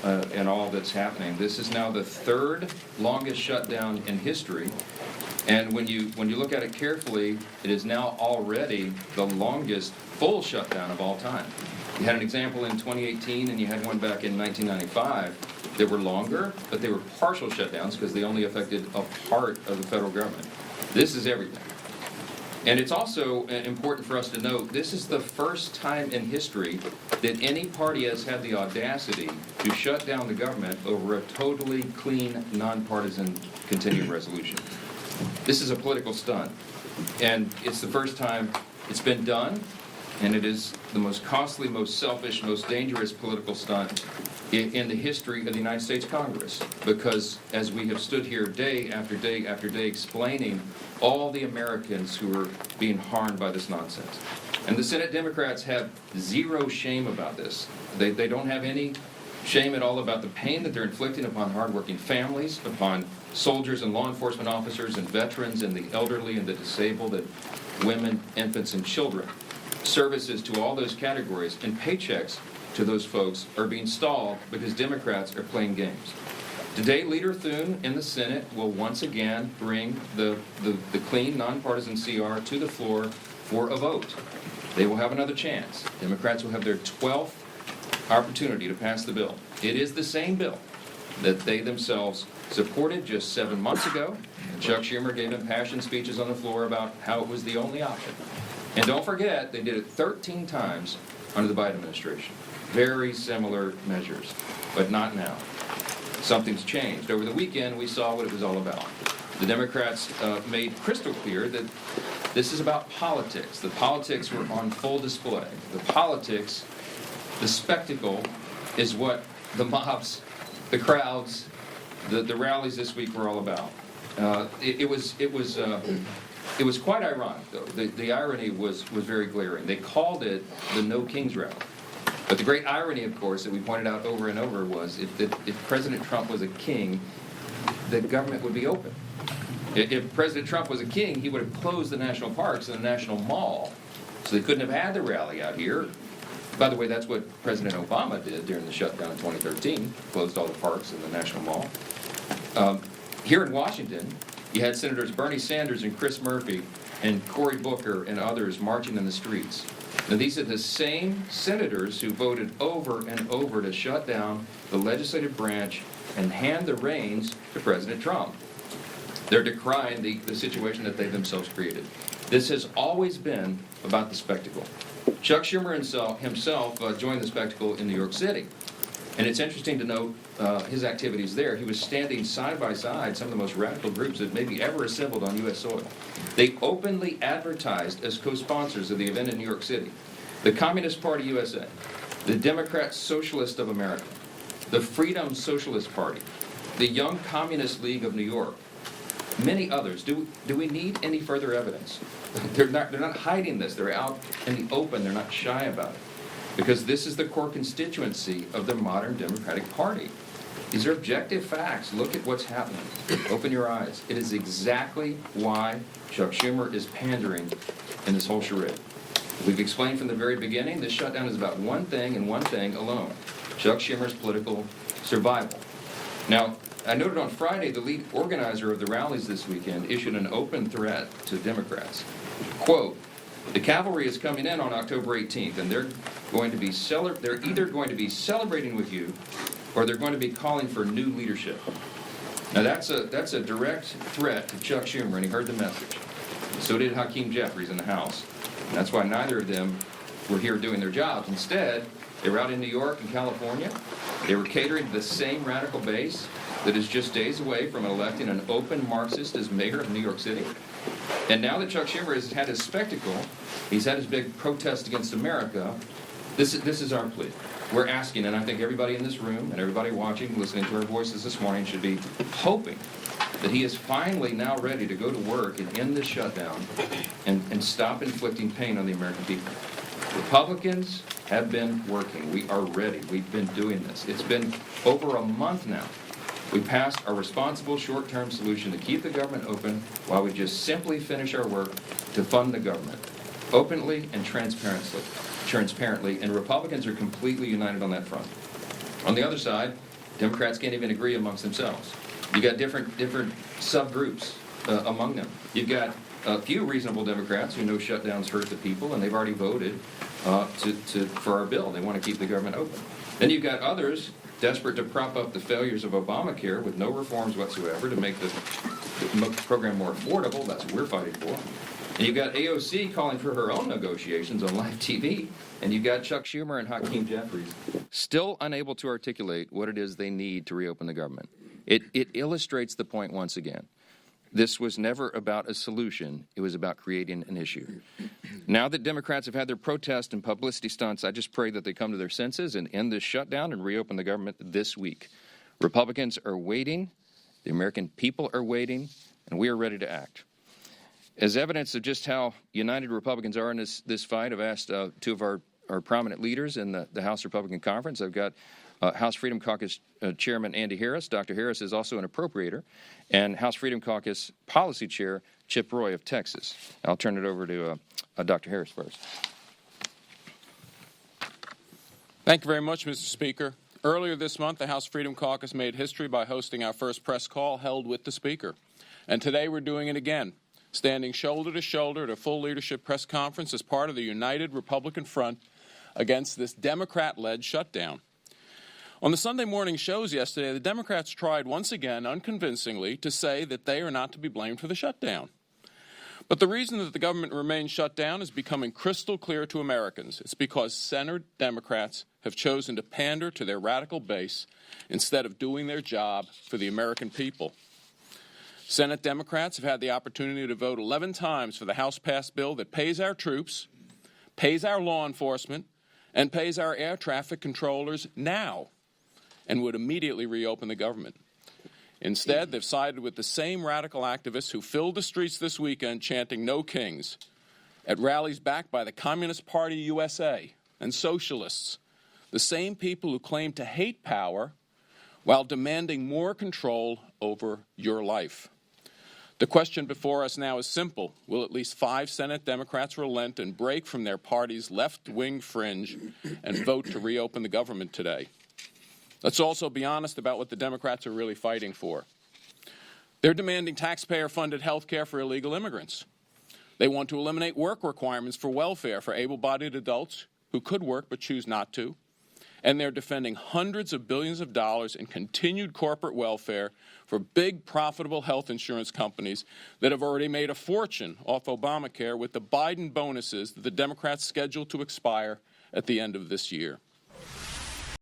and all that's happening. This is now the third longest shutdown in history. And when you look at it carefully, it is now already the longest full shutdown of all time. You had an example in 2018, and you had one back in 1995 that were longer, but they were partial shutdowns because they only affected a part of the federal government. This is everything. And it's also important for us to note, this is the first time in history that any party has had the audacity to shut down the government over a totally clean, nonpartisan continuing resolution. This is a political stunt, and it's the first time it's been done, and it is the most costly, most selfish, most dangerous political stunt in the history of the United States Congress, because as we have stood here day after day after day explaining all the Americans who are being harmed by this nonsense. And the Senate Democrats have zero shame about this. They don't have any shame at all about the pain that they're inflicting upon hardworking families, upon soldiers and law enforcement officers and veterans and the elderly and the disabled and women, infants, and children. Services to all those categories and paychecks to those folks are being stalled because Democrats are playing games. Today, Leader Thune in the Senate will once again bring the clean, nonpartisan CR to the floor for a vote. They will have another chance. Democrats will have their 12th opportunity to pass the bill. It is the same bill that they themselves supported just 7 months ago. Chuck Schumer gave impassioned speeches on the floor about how it was the only option. And don't forget, they did it 13 times under the Biden administration. Very similar measures, but not now. Something's changed. Over the weekend, we saw what it was all about. The Democrats made crystal clear that this is about politics. The politics were on full display. The politics, the spectacle, is what the mobs, the crowds, the rallies this week were all about. It was quite ironic, though. The irony was very glaring. They called it the No Kings Rally. But the great irony, of course, that we pointed out over and over was if President Trump was a king, the government would be open. If President Trump was a king, he would have closed the national parks and the National Mall. So they couldn't have had the rally out here. By the way, that's what President Obama did during the shutdown in 2013, closed all the parks and the National Mall. Here in Washington, you had Senators Bernie Sanders and Chris Murphy and Cory Booker and others marching in the streets. Now, these are the same senators who voted over and over to shut down the legislative branch and hand the reins to President Trump. They're decrying the situation that they themselves created. This has always been about the spectacle. Chuck Schumer himself joined the spectacle in New York City. And it's interesting to note his activities there. He was standing side by side some of the most radical groups that maybe ever assembled on U.S. soil. They openly advertised as co-sponsors of the event in New York City. The Communist Party USA, the Democrat Socialist of America, the Freedom Socialist Party, the Young Communist League of New York, many others. Do we need any further evidence? They're not hiding this. They're out in the open. They're not shy about it. Because this is the core constituency of the modern Democratic Party. These are objective facts. Look at what's happening. Open your eyes. It is exactly why Chuck Schumer is pandering in this whole charade. We've explained from the very beginning, this shutdown is about one thing and one thing alone: Chuck Schumer's political survival. Now, I noted on Friday the lead organizer of the rallies this weekend issued an open threat to Democrats. Quote, "The cavalry is coming in on October 18th, and they're either going to be celebrating with you, or they're going to be calling for new leadership." Now that's a direct threat to Chuck Schumer, and he heard the message. So did Hakeem Jeffries in the House. And that's why neither of them were here doing their jobs. Instead, they were out in New York and California. They were catering to the same radical base that is just days away from electing an open Marxist as mayor of New York City. And now that Chuck Schumer has had his spectacle, he's had his big protest against America, this is our plea. We're asking, and I think everybody in this room and everybody watching, listening to our voices this morning should be hoping that he is finally now ready to go to work and end this shutdown and stop inflicting pain on the American people. Republicans have been working. We are ready. We've been doing this. It's been over a month now. We passed a responsible short-term solution to keep the government open while we just simply finish our work to fund the government openly and transparently, and Republicans are completely united on that front. On the other side, Democrats can't even agree amongst themselves. You got different subgroups among them. You've got a few reasonable Democrats who know shutdowns hurt the people, and they've already voted for our bill. They want to keep the government open. Then you've got others desperate to prop up the failures of Obamacare with no reforms whatsoever to make the program more affordable. That's what we're fighting for. And you've got AOC calling for her own negotiations on live TV. And you've got Chuck Schumer and Hakeem Jeffries still unable to articulate what it is they need to reopen the government. It illustrates the point once again. This was never about a solution. It was about creating an issue. Now that Democrats have had their protest and publicity stunts, I just pray that they come to their senses and end this shutdown and reopen the government this week. Republicans are waiting. The American people are waiting. And we are ready to act. As evidence of just how united Republicans are in this fight, I've asked two of our prominent leaders in the House Republican Conference. I've got House Freedom Caucus Chairman Andy Harris. Dr. Harris is also an appropriator. And House Freedom Caucus Policy Chair Chip Roy of Texas. I'll turn it over to Dr. Harris first. Thank you very much, Mr. Speaker. Earlier this month, the House Freedom Caucus made history by hosting our first press call held with the Speaker. And today we're doing it again, standing shoulder to shoulder at a full leadership press conference as part of the united Republican front against this Democrat-led shutdown. On the Sunday morning shows yesterday, the Democrats tried once again, unconvincingly, to say that they are not to be blamed for the shutdown. But the reason that the government remains shut down is becoming crystal clear to Americans. It's because Senate Democrats have chosen to pander to their radical base instead of doing their job for the American people. Senate Democrats have had the opportunity to vote 11 times for the House-passed bill that pays our troops, pays our law enforcement, and pays our air traffic controllers now, and would immediately reopen the government. Instead, they've sided with the same radical activists who filled the streets this weekend chanting "No Kings" at rallies backed by the Communist Party USA and socialists, the same people who claim to hate power while demanding more control over your life. The question before us now is simple. Will at least 5 Senate Democrats relent and break from their party's left-wing fringe and vote to reopen the government today? Let's also be honest about what the Democrats are really fighting for. They're demanding taxpayer-funded health care for illegal immigrants. They want to eliminate work requirements for welfare for able-bodied adults who could work but choose not to. And they're defending hundreds of billions of dollars in continued corporate welfare for big, profitable health insurance companies that have already made a fortune off Obamacare with the Biden bonuses that the Democrats scheduled to expire at the end of this year.